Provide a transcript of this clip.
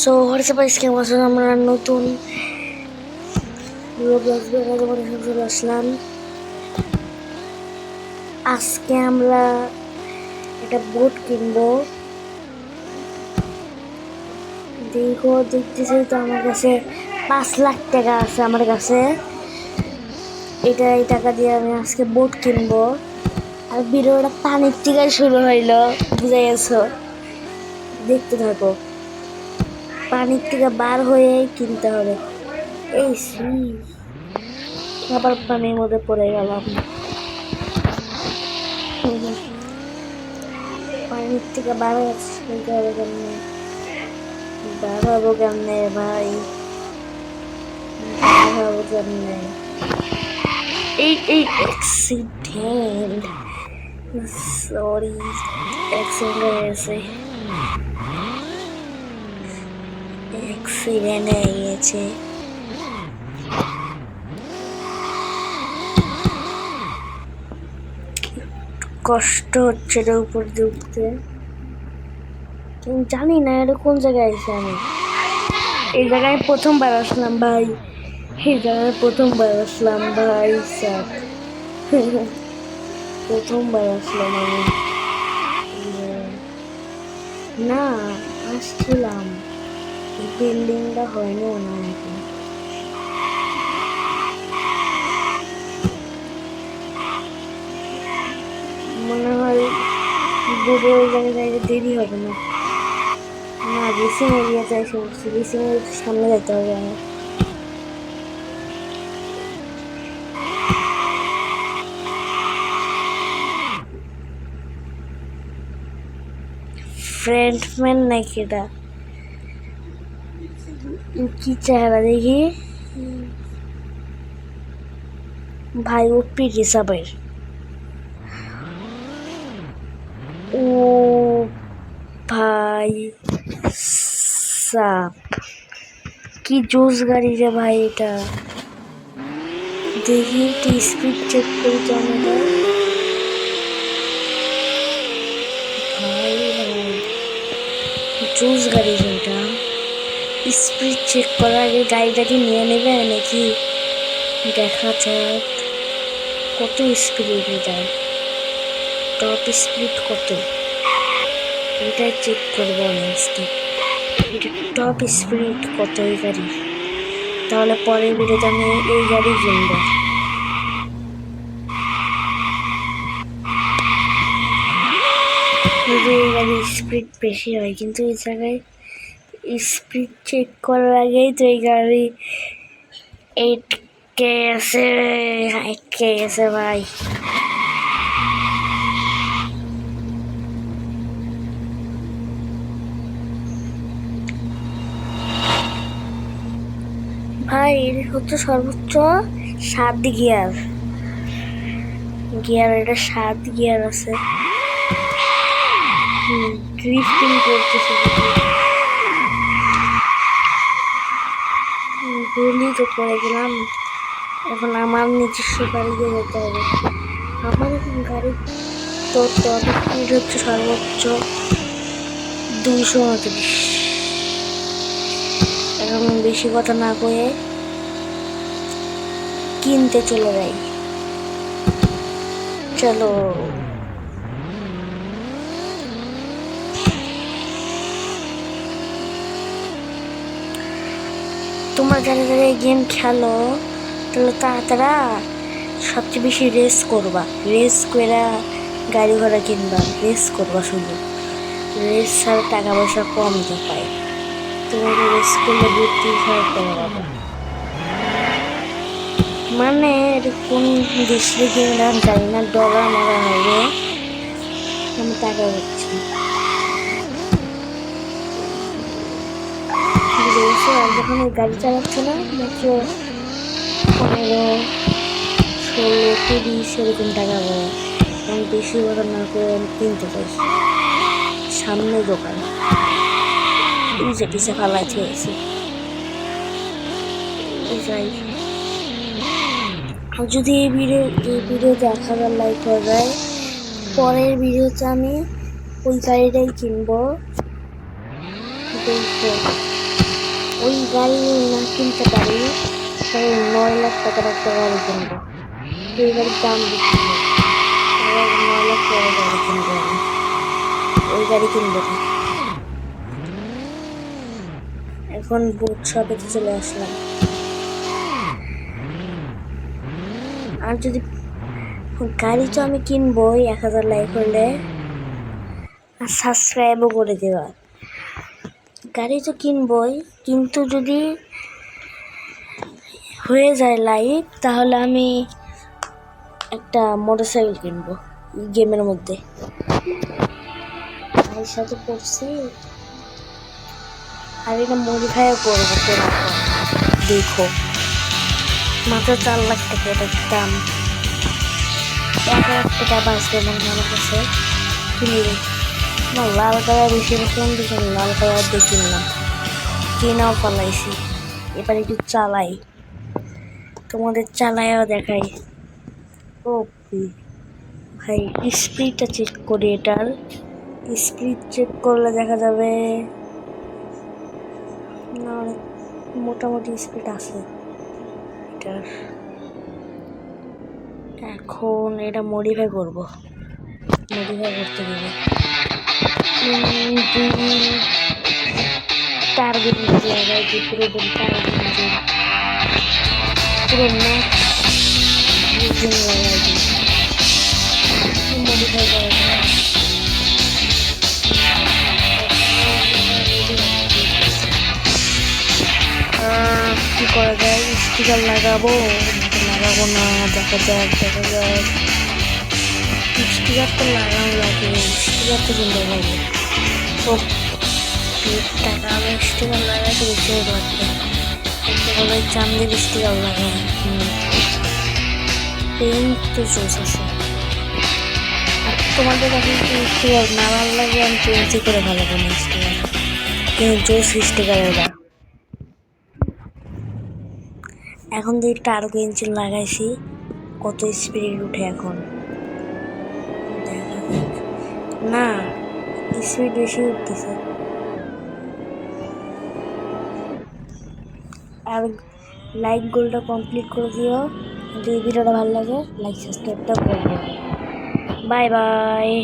So WhatsApp আজকে বছর আমরা নতুন রোবলক্স বেড়াতে করে চলে আসলাম। আজকে আমরা একটা বোট কিনবো। দেখতেছি তো আমার কাছে 5 লাখ টাকা আছে আমার কাছে। এই টাকা দিয়ে আমি আজকে বোট কিনবো। আর ভিডিওটা পানির থেকে শুরু হইলো, বুঝে গেছো? দেখতে থাকো, পানির থেকে বার হয়ে কিনতে হবে। এই আবার পানির মধ্যে পড়ে গেলাম। পানির থেকে বার হইতে হবে কেমনে? বার হবো কেমনে ভাই? বার হবো কেমনে? এই অ্যাক্সিডেন্ট, সরি, অ্যাক্সিডেন্ট হয়ে গেছে। অ্যাক্সিডেন্ট হয়ে গেছে। কষ্ট হচ্ছে এটা উপর দিয়ে উঠতে। জানি না এটা কোন জায়গায় এসে আমি এই জায়গায় প্রথমবার আসলাম ভাই। এই জায়গায় প্রথমবার আসলাম ভাই স্যার। প্রথমবার আসলাম আমি। না, আসছিলাম, বিল্ডিংটা হয়নি না এখন। মনে হয় বোর্ডে ওই জায়গায় দেরি হবে না। না, রেসিং এরিয়াতে এসে বলছি, রেসিং এরিয়ার সামনে যেতে হবে আমার। ফ্রেন্ডম্যান নাকি এটা? কি চেহারা দেখি ভাই, ওপি হিসাবের। ও ভাই সাপ, কি জোস গাড়ি রে ভাই এটা। দেখি একটু স্পিড চেক করি কেমন হয়। ভাই ভাই জোস গাড়ি রে এটা। স্পিড চেক করার আগে গাড়িটাকে নিয়ে নেবে নাকি দেখা যাক কত স্পিডে যায়। টপ স্পিড কত এটা চেক করবো আমি আজকে। এটা টপ স্পিড কত এই গাড়ি, তাহলে পরের ভিডিওতে আমি এই গাড়ি কিনবো। যদি এই গাড়ির স্পিড বেশি হয়, কিন্তু এই জায়গায় স্পিড চেক করার আগেই তো এই গাড়ি 8K আছে, 8K আছে ভাই। ভাই এর হচ্ছে সর্বোচ্চ 7 গিয়ার। এটা 7 গিয়ার আছে। ড্রিফটিং করতেছে, গুলি তো পড়ে গেলাম। এখন আমার নিজস্ব গাড়ি দিয়ে যেতে হবে। আমার এখন গাড়ি তো স্পিড হচ্ছে সর্বোচ্চ 229। এখন বেশি কথা না কয়ে কিনতে চলে যাই, চলো। তোমরা যারা যারা এই গেম খেলো, তাহলে তাড়াতাড়া সবচেয়ে বেশি রেস করবা। রেস করে গাড়ি ঘোড়া কিনবা, রেস করবা শুধু। রেস ছাড়া টাকা পয়সা কম তো পায়। তোমাকে রেস করলে 32,000 টাকা পাবে। মানে এটা কোন দেশের গেম আমি জানি না, ডলার মারা হবে। আমি টাকা পাচ্ছি। আর যখন ওই গাড়ি চালাচ্ছে না, মাত্র 15, 16, 30 এরকম টাকা পাবো। আমি বেশি কথা না করে আমি কিনতে চাইছি। সামনে দোকান, এই যে পিছে ফালাই খেয়েছি। আর যদি এই ভিডিওতে 1000 লাইক হয়ে যায়, পরের ভিডিওতে আমি ওই গাড়িটাই কিনবো। দেখবো ওই গাড়ি না কিনতে পারি তাহলে 9 লাখ টাকার একটা গাড়ি কিনবো। ওই গাড়ির দাম বেশি, 9 লাখ টাকার গাড়ি কিনবো আমি। ওই গাড়ি কিনবো না। এখন বুট শপেতে চলে আসলাম। আর যদি গাড়ি তো আমি কিনবোই 1000 লাইক হলে, আর সাবস্ক্রাইবও করে দেওয়া। গাড়ি তো কিনবোই, কিন্তু যদি হয়ে যায় লাইক তাহলে আমি একটা মোটরসাইকেল কিনবো গেমের মধ্যে। ভাইয়ের সাথে করছি, আর এটা মডিফাইও করবো। দেখো মাত্র 4 লাখ টাকা এটার দাম। 1 লাখ টাকা বাঁচবে মনে আমার কাছে। কিনলে আমার লাল কালার বেশি পছন্দ, দেখে লাল কালার দিয়ে কিনলাম। কেনাও পালাইছি, এবার একটু চালাই, তোমাদের চালাইও দেখাই। ও ভাই স্পিডটা চেক করি। এটার স্পিড চেক করলে দেখা যাবে না, মোটামুটি স্পিড আছে এটার। এখন এটা মডিফাই করবো, মডিফাই করতে দেবে। টার্গেট লাগাই দিই, পুরো টার্গেট পুরো ম্যাক্স লাগাই দিই, মডিফাই করা যায়। কি করা যায়? স্টিকার লাগাবো লাগাবো না, দেখা যাক দেখা যাক। স্টিকার তো লাগানো লাগে, স্টিকার তো কিনতে লাগে। ও টাকা আমি স্টিকার লাগাতে বেশি লাগবে, বলে চান্দের স্টিকার লাগাই। পেন্ট তো চোস আছে। আর তোমাদের কাছে স্টিকার না ভালো লাগে আমি পেন্সি করে ভালো করি স্টিকার, কিন্তু জোস স্টিকার ওরা। এখন দিয়ে টার্গো ইঞ্জিন লাগাইছি, কত স্পিড উঠে এখন না, স্পিড বেশি উঠতেছে। আর লাইক গোলটা কমপ্লিট করে দিও। যদি ভিডিওটা ভালো লাগে লাইক সাবস্ক্রাইবটা করবে। Bye bye.